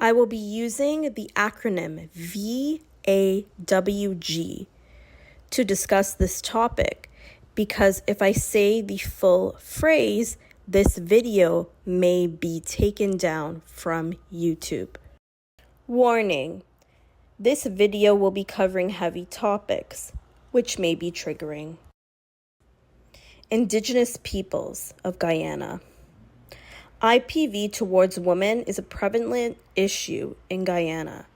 I will be using the acronym VAWG to discuss this topic because if I say the full phrase, this video may be taken down from YouTube. Warning: this video will be covering heavy topics, which may be triggering. Indigenous peoples of Guyana. IPV towards women is a prevalent issue in Guyana,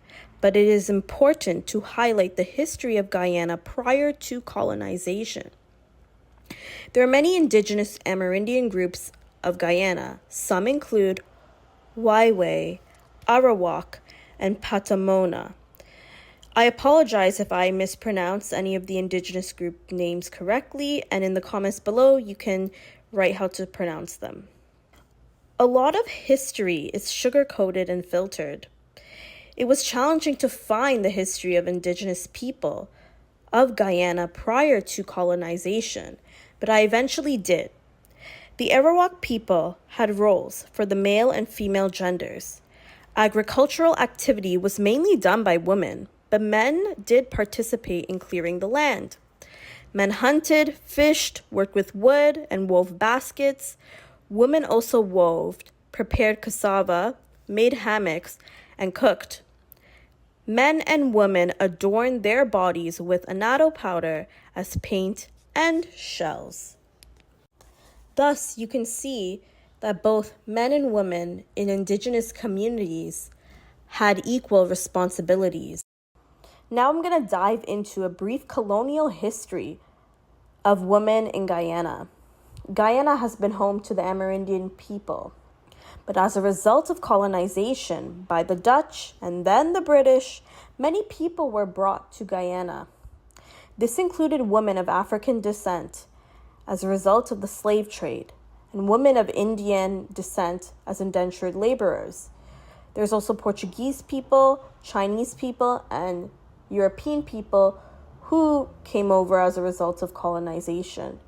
but it is important to highlight the history of Guyana prior to colonization. There are many indigenous Amerindian groups of Guyana. Some include Waewe, Arawak, and Patamona. I apologize if I mispronounce any of the indigenous group names correctly, and in the comments below, you can write how to pronounce them. A lot of history is sugar-coated and filtered. It was challenging to find the history of indigenous people of Guyana prior to colonization, but I eventually did. The Arawak people had roles for the male and female genders. Agricultural activity was mainly done by women, but men did participate in clearing the land. Men hunted, fished, worked with wood, and wove baskets. Women also wove, prepared cassava, made hammocks, and cooked. Men and women adorned their bodies with annatto powder as paint and shells. Thus, you can see that both men and women in indigenous communities had equal responsibilities. Now I'm going to dive into a brief colonial history of women in Guyana. Guyana has been home to the Amerindian people, but as a result of colonization by the Dutch and then the British, many people were brought to Guyana. This included women of African descent as a result of the slave trade, and women of Indian descent as indentured laborers. There's also Portuguese people, Chinese people, and European people who came over as a result of colonization.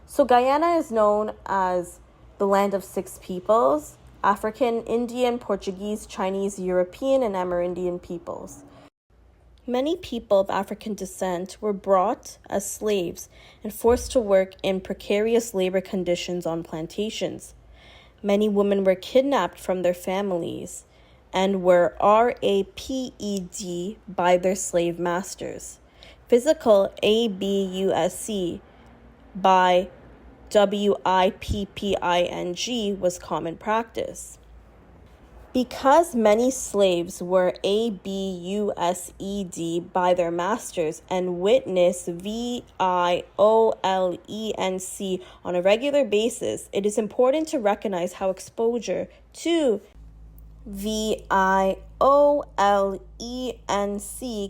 So Guyana is known as the land of six peoples: African, Indian, Portuguese, Chinese, European, and Amerindian peoples. Many people of African descent were brought as slaves and forced to work in precarious labor conditions on plantations. Many women were kidnapped from their families and were raped by their slave masters. Physical abuse by WIPPING was common practice. Because many slaves were abused by their masters and witnessed violence on a regular basis, it is important to recognize how exposure to violence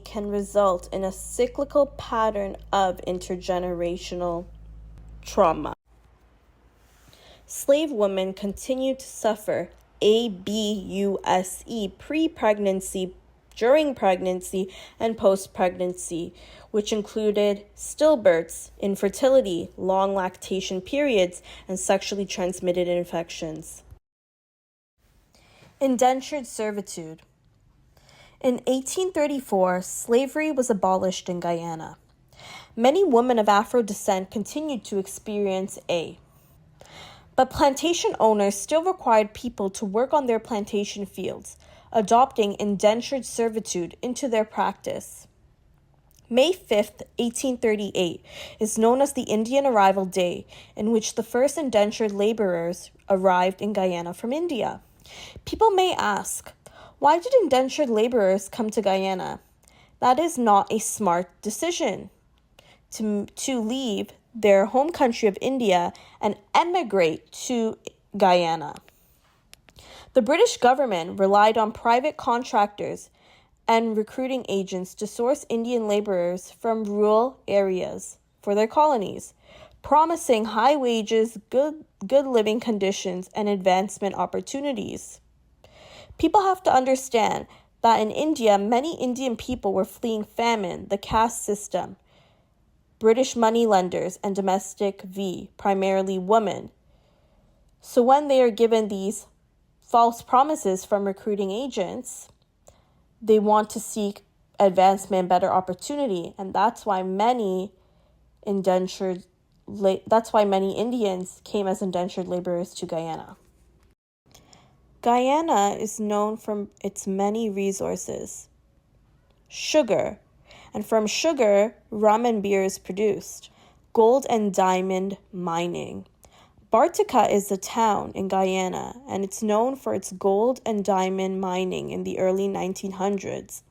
can result in a cyclical pattern of intergenerational trauma. Slave women continued to suffer abuse pre-pregnancy, during pregnancy, and post-pregnancy, which included stillbirths, infertility, long lactation periods, and sexually transmitted infections. Indentured servitude. In 1834, slavery was abolished in Guyana. Many women of Afro descent continued to experience but plantation owners still required people to work on their plantation fields, adopting indentured servitude into their practice. May 5th, 1838 is known as the Indian Arrival Day, in which the first indentured laborers arrived in Guyana from India. People may ask, why did indentured laborers come to Guyana? That is not a smart decision to leave their home country of India and emigrate to Guyana. The British government relied on private contractors and recruiting agents to source Indian laborers from rural areas for their colonies, promising high wages, good living conditions, and advancement opportunities. People have to understand that in India, many Indian people were fleeing famine, the caste system, British moneylenders, and domestic primarily women. So when they are given these false promises from recruiting agents, they want to seek advancement, better opportunity, and that's why many Indians came as indentured laborers to Guyana. Guyana is known for its many resources. Sugar, and from sugar, rum and beer is produced. Gold and diamond mining. Bartica is a town in Guyana, and it's known for its gold and diamond mining in the early 1900s.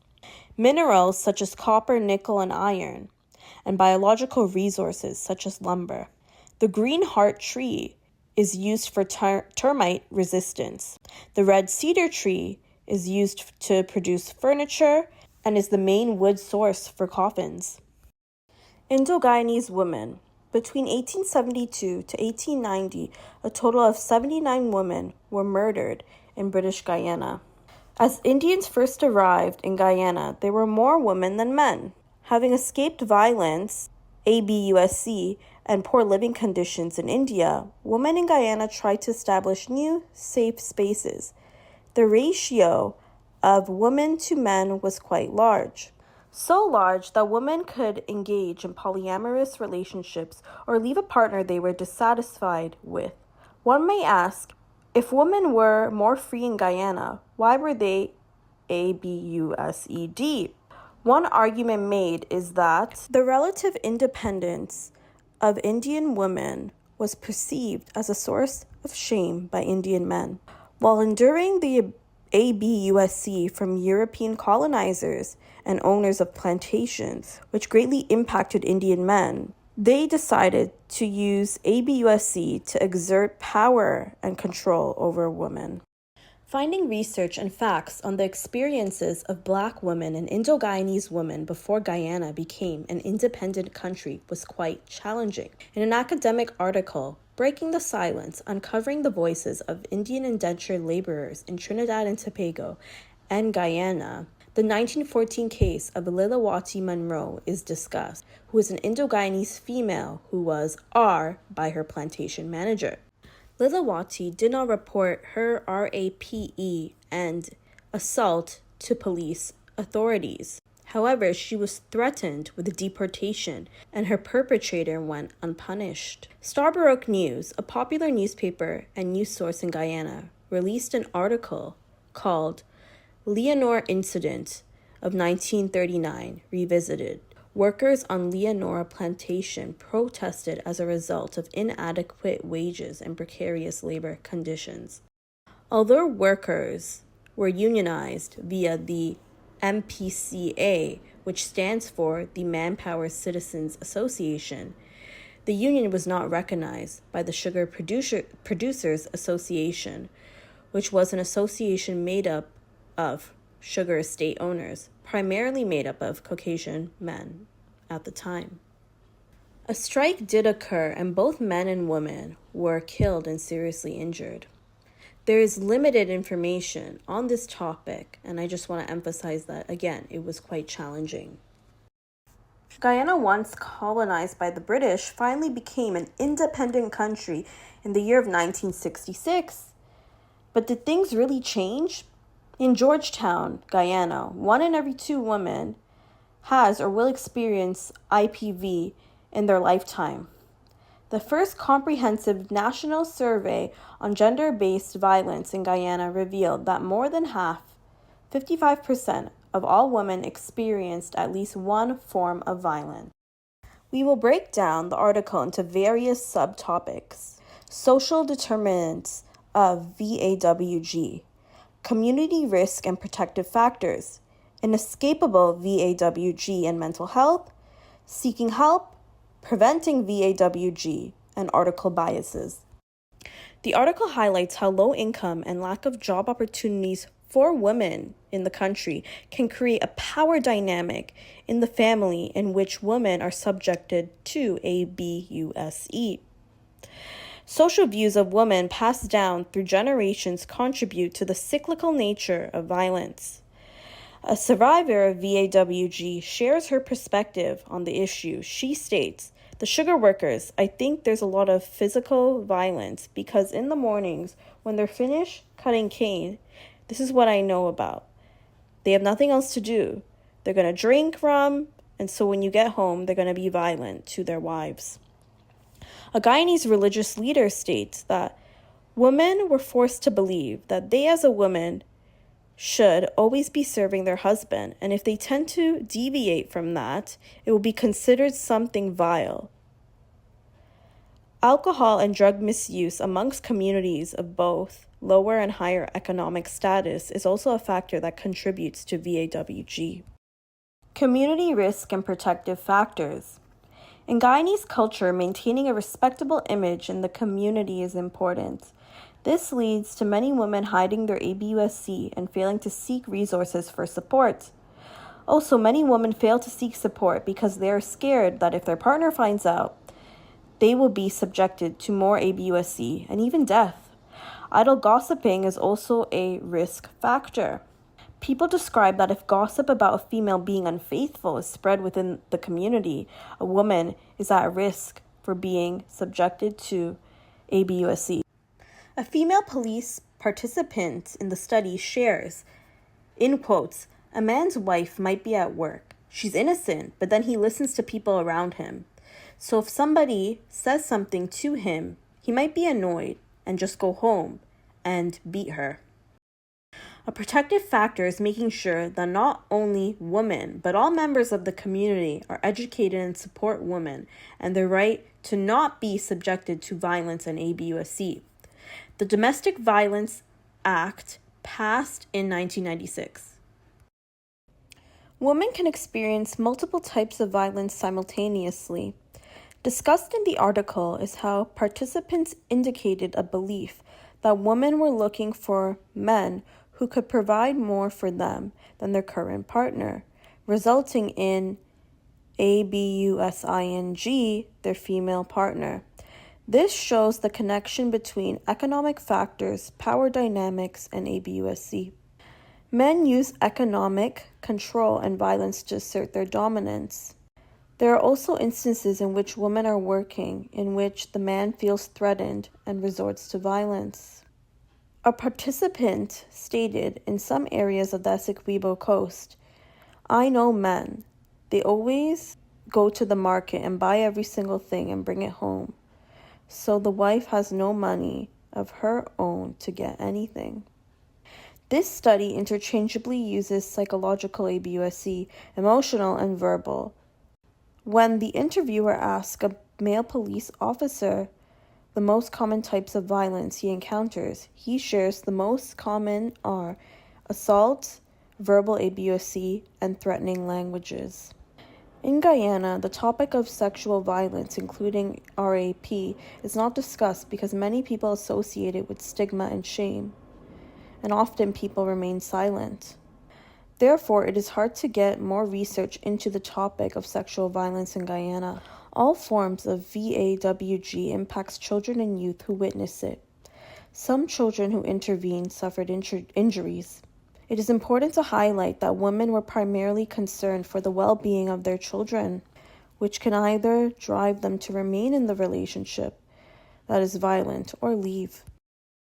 Minerals such as copper, nickel, and iron, and biological resources such as lumber. The green heart tree is used for termite resistance. The red cedar tree is used to produce furniture and is the main wood source for coffins. Indo-Guyanese women. Between 1872 to 1890, a total of 79 women were murdered in British Guyana. As Indians first arrived in Guyana, there were more women than men. Having escaped violence, ABUSC, and poor living conditions in India, women in Guyana tried to establish new, safe spaces. The ratio of women to men was quite large. So large that women could engage in polyamorous relationships or leave a partner they were dissatisfied with. One may ask, if women were more free in Guyana, why were they ABUSED? One argument made is that the relative independence of Indian women was perceived as a source of shame by Indian men. While enduring the ABUSC from European colonizers and owners of plantations, which greatly impacted Indian men, they decided to use ABUSC to exert power and control over women. Finding research and facts on the experiences of Black women and Indo-Guyanese women before Guyana became an independent country was quite challenging. In an academic article, Breaking the Silence, Uncovering the Voices of Indian Indentured Laborers in Trinidad and Tobago and Guyana, the 1914 case of Lilawati Monroe is discussed, who is an Indo-Guyanese female who was R by her plantation manager. Lilawati did not report her RAPE and assault to police authorities. However, she was threatened with deportation, and her perpetrator went unpunished. Starborough News, a popular newspaper and news source in Guyana, released an article called Leonora Incident of 1939 Revisited. Workers on Leonora Plantation protested as a result of inadequate wages and precarious labor conditions. Although workers were unionized via the MPCA, which stands for the Manpower Citizens Association, the union was not recognized by the Sugar Producers Association, which was an association made up of sugar estate owners, primarily made up of Caucasian men at the time. A strike did occur, and both men and women were killed and seriously injured. There is limited information on this topic, and I just want to emphasize that, again, it was quite challenging. Guyana, once colonized by the British, finally became an independent country in the year of 1966. But did things really change? In Georgetown, Guyana, 1 in every 2 women has or will experience IPV in their lifetime. The first comprehensive national survey on gender-based violence in Guyana revealed that more than half, 55%, of all women experienced at least one form of violence. We will break down the article into various subtopics. Social determinants of VAWG, community risk and protective factors, inescapable VAWG and mental health, seeking help, preventing VAWG, and article biases. The article highlights how low income and lack of job opportunities for women in the country can create a power dynamic in the family in which women are subjected to ABUSE. Social views of women passed down through generations contribute to the cyclical nature of violence. A survivor of VAWG shares her perspective on the issue. She states, "The sugar workers, I think there's a lot of physical violence because in the mornings when they're finished cutting cane, this is what I know about. They have nothing else to do. They're going to drink rum, and so when you get home, they're going to be violent to their wives. A Guyanese religious leader states that women were forced to believe that they as a woman should always be serving their husband, and if they tend to deviate from that, it will be considered something vile. Alcohol and drug misuse amongst communities of both lower and higher economic status is also a factor that contributes to VAWG. Community risk and protective factors. In Guyanese culture, maintaining a respectable image in the community is important. This leads to many women hiding their ABUSC and failing to seek resources for support. Also, many women fail to seek support because they are scared that if their partner finds out, they will be subjected to more ABUSC and even death. Idle gossiping is also a risk factor. People describe that if gossip about a female being unfaithful is spread within the community, a woman is at risk for being subjected to ABUSC. A female police participant in the study shares, in quotes, "A man's wife might be at work. She's innocent, but then he listens to people around him. So if somebody says something to him, he might be annoyed and just go home and beat her." A protective factor is making sure that not only women, but all members of the community are educated and support women and their right to not be subjected to violence and ABUSC. The Domestic Violence Act passed in 1996. Women can experience multiple types of violence simultaneously. Discussed in the article is how participants indicated a belief that women were looking for men who could provide more for them than their current partner, resulting in ABUSING, their female partner. This shows the connection between economic factors, power dynamics, and ABUSC. Men use economic control and violence to assert their dominance. There are also instances in which women are working, in which the man feels threatened and resorts to violence. A participant stated in some areas of the Essequibo coast, "I know men. They always go to the market and buy every single thing and bring it home. So the wife has no money of her own to get anything." This study interchangeably uses psychological ABUSC, emotional, and verbal. When the interviewer asks a male police officer the most common types of violence he encounters, he shares the most common are assault, verbal ABUSC, and threatening languages. In Guyana, the topic of sexual violence, including RAP, is not discussed because many people associate it with stigma and shame, and often people remain silent. Therefore, it is hard to get more research into the topic of sexual violence in Guyana. All forms of VAWG impacts children and youth who witness it. Some children who intervened suffered injuries. It is important to highlight that women were primarily concerned for the well-being of their children, which can either drive them to remain in the relationship that is violent or leave.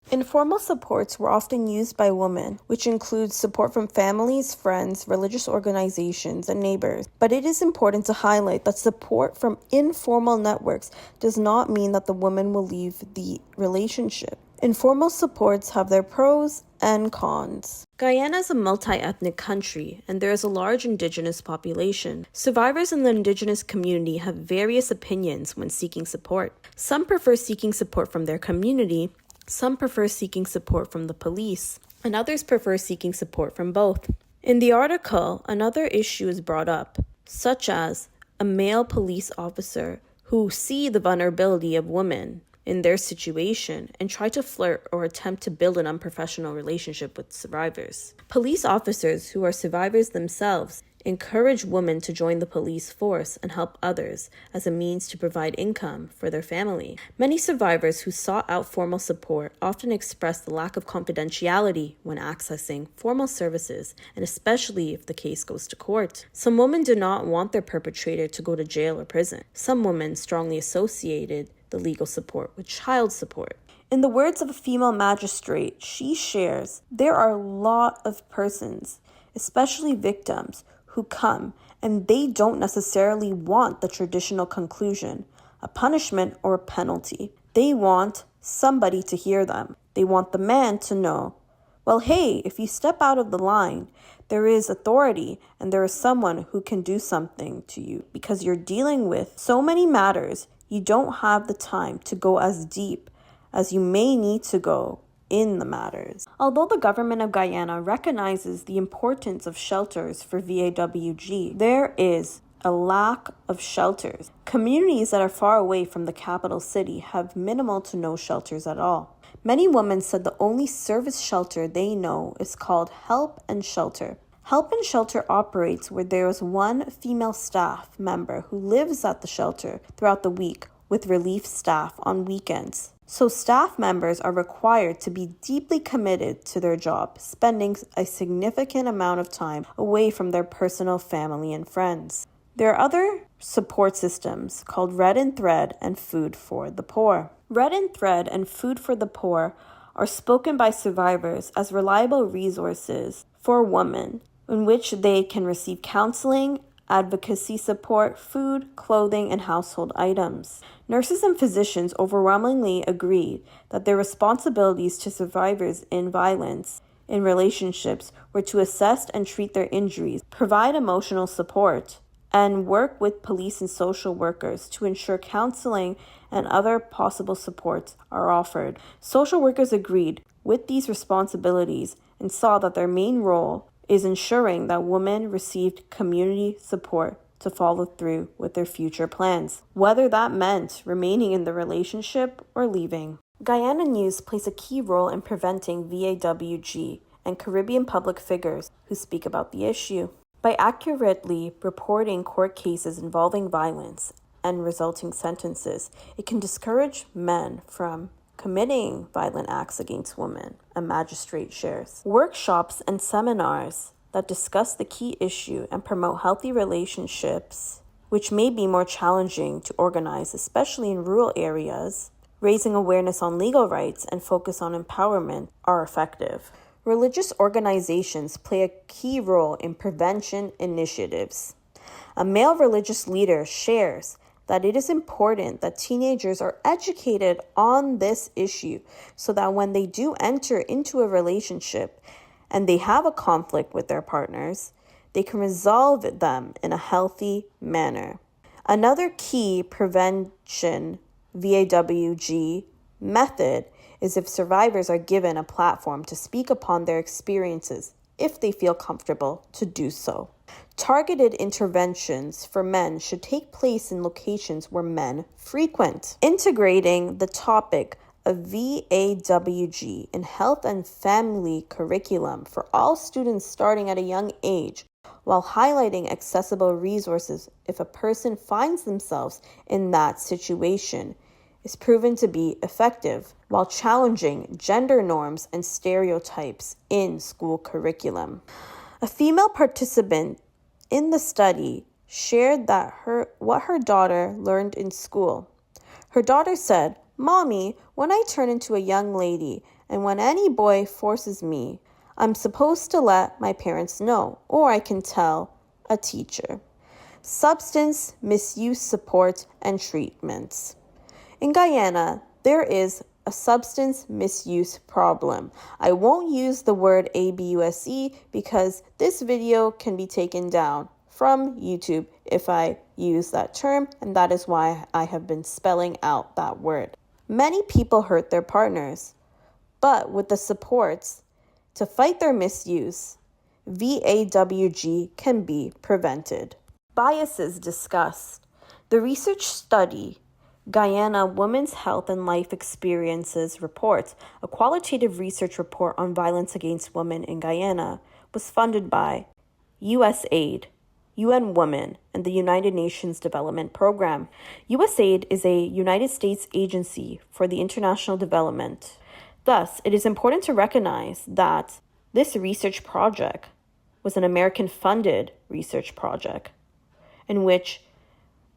Informal supports were often used by women, which includes support from families, friends, religious organizations, and neighbors. But it is important to highlight that support from informal networks does not mean that the woman will leave the relationship. Informal supports have their pros and cons. Guyana is a multi-ethnic country, and there is a large indigenous population. Survivors in the indigenous community have various opinions when seeking support. Some prefer seeking support from their community, some prefer seeking support from the police, and others prefer seeking support from both. In the article, another issue is brought up, such as a male police officer who see the vulnerability of women in their situation and try to flirt or attempt to build an unprofessional relationship with survivors. Police officers who are survivors themselves encourage women to join the police force and help others as a means to provide income for their family. Many survivors who sought out formal support often express the lack of confidentiality when accessing formal services, and especially if the case goes to court. Some women do not want their perpetrator to go to jail or prison. Some women strongly associated the legal support with child support. In the words of a female magistrate, she shares, "There are a lot of persons especially victims who come and they don't necessarily want the traditional conclusion, a punishment or a penalty. They want somebody to hear them. They want the man to know, well, hey, if you step out of the line, there is authority and there is someone who can do something to you because you're dealing with so many matters. You don't have the time to go as deep as you may need to go in the matters. Although the government of Guyana recognizes the importance of shelters for VAWG, there is a lack of shelters. Communities that are far away from the capital city have minimal to no shelters at all. Many women said the only service shelter they know is called Help and Shelter. Help and Shelter operates where there is one female staff member who lives at the shelter throughout the week with relief staff on weekends. So staff members are required to be deeply committed to their job, spending a significant amount of time away from their personal family and friends. There are other support systems called Red and Thread and Food for the Poor. Red and Thread and Food for the Poor are spoken by survivors as reliable resources for women in which they can receive counseling, advocacy support, food, clothing, and household items. Nurses and physicians overwhelmingly agreed that their responsibilities to survivors in violence in relationships were to assess and treat their injuries, provide emotional support, and work with police and social workers to ensure counseling and other possible supports are offered. Social workers agreed with these responsibilities and saw that their main role is ensuring that women received community support to follow through with their future plans, whether that meant remaining in the relationship or leaving. Guyana News plays a key role in preventing VAWG and Caribbean public figures who speak about the issue. By accurately reporting court cases involving violence and resulting sentences, it can discourage men from committing violent acts against women, a magistrate shares. Workshops and seminars that discuss the key issue and promote healthy relationships, which may be more challenging to organize, especially in rural areas, raising awareness on legal rights and focus on empowerment are effective. Religious organizations play a key role in prevention initiatives. A male religious leader shares that it is important that teenagers are educated on this issue so that when they do enter into a relationship and they have a conflict with their partners, they can resolve them in a healthy manner. Another key prevention VAWG method is if survivors are given a platform to speak upon their experiences if they feel comfortable to do so. Targeted interventions for men should take place in locations where men frequent. Integrating the topic of VAWG in health and family curriculum for all students starting at a young age, while highlighting accessible resources if a person finds themselves in that situation, is proven to be effective while challenging gender norms and stereotypes in school curriculum. A female participant in the study shared that what her daughter learned in school. Her daughter said, "Mommy, when I turn into a young lady and when any boy forces me, I'm supposed to let my parents know, or I can tell a teacher." Substance misuse support and treatments. In Guyana, there is a substance misuse problem. I won't use the word ABUSE because this video can be taken down from YouTube if I use that term, and that is why I have been spelling out that word. Many people hurt their partners, but with the supports to fight their misuse, VAWG can be prevented. Biases discussed. The research study Guyana Women's Health and Life Experiences Report, a qualitative research report on violence against women in Guyana, was funded by USAID, UN Women, and the United Nations Development Program. USAID is a United States agency for the international development. Thus, it is important to recognize that this research project was an American-funded research project in which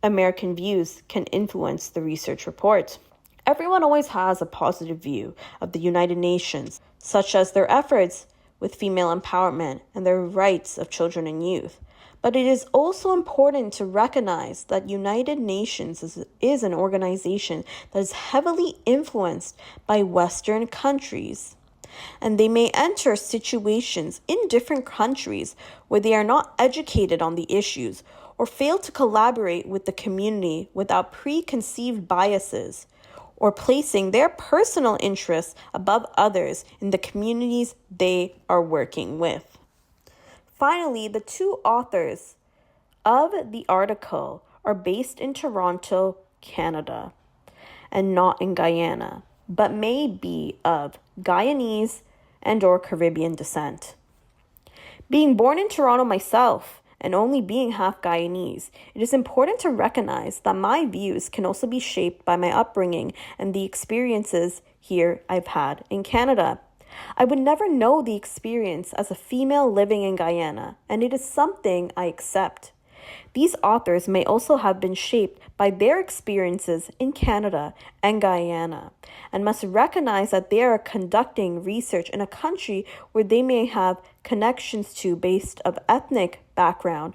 American views can influence the research report. Everyone always has a positive view of the United Nations, such as their efforts with female empowerment and the rights of children and youth. But it is also important to recognize that United Nations is an organization that is heavily influenced by Western countries. And they may enter situations in different countries where they are not educated on the issues or fail to collaborate with the community without preconceived biases or placing their personal interests above others in the communities they are working with. Finally, the two authors of the article are based in Toronto, Canada, and not in Guyana, but may be of Guyanese and or Caribbean descent. Being born in Toronto myself, and only being half Guyanese, it is important to recognize that my views can also be shaped by my upbringing and the experiences here I've had in Canada. I would never know the experience as a female living in Guyana, and it is something I accept. These authors may also have been shaped by their experiences in Canada and Guyana, and must recognize that they are conducting research in a country where they may have connections to based of ethnic background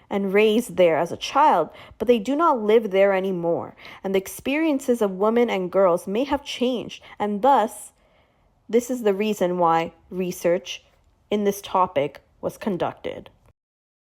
and raised there as a child, but they do not live there anymore, and the experiences of women and girls may have changed, and thus, this is the reason why research in this topic was conducted.